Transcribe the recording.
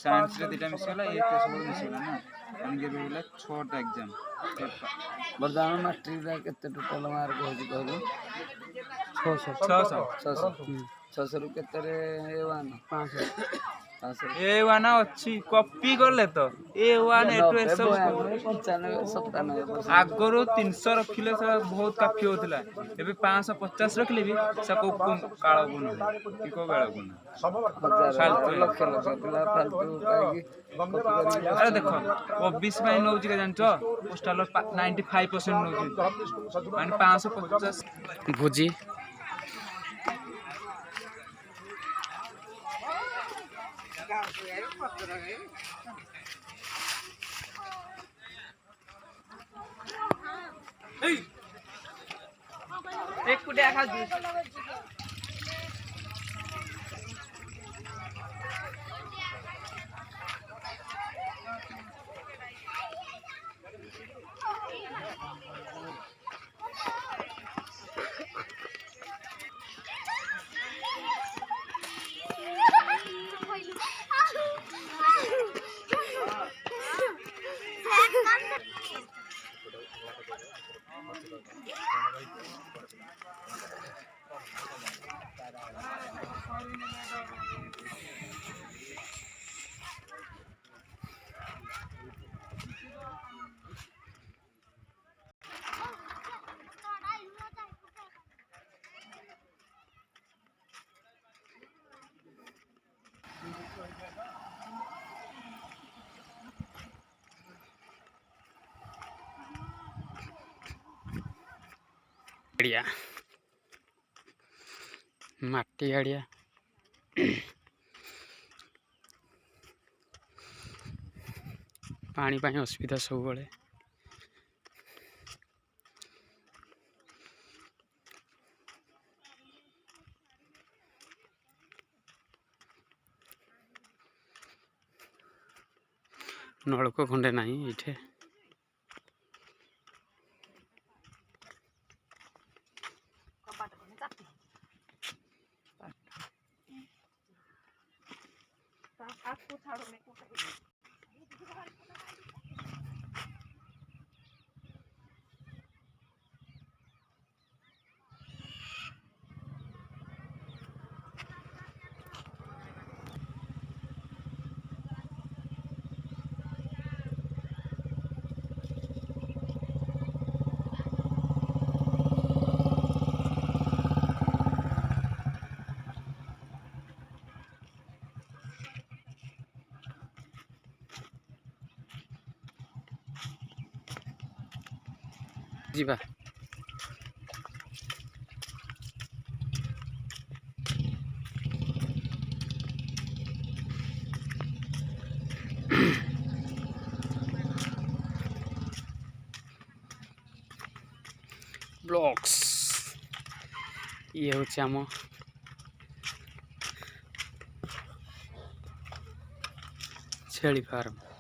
Science रे दिटा मिसला ये तो सब मिसला ना अनगे बेला 6टा एग्जाम वर्तमान मैट्रिक रे केते टोटल मार्क होजी कहलु 600 रु केते रे ए1 500 ए1 अच्छी कॉपी करले तो ए1 ए2 ए सब 95 आगरो 300 रखिले से बहुत काफी होतला एबे 550 रखले भी सब काळो गुण की को बेळ गुण फालतू लक्ष पिला फालतू काई अरे देखो ओबीसी में नौजी के जानछो पोस्टल 95% नौजी माने 550 भुजी एक कुटे खा दी गाड़िया माटी गाड़िया पानी पानी असुविधा सब बड़े नलको खंडे नहीं इठे जीवा ब्लॉक्स ये होचे आम छेली फार्म।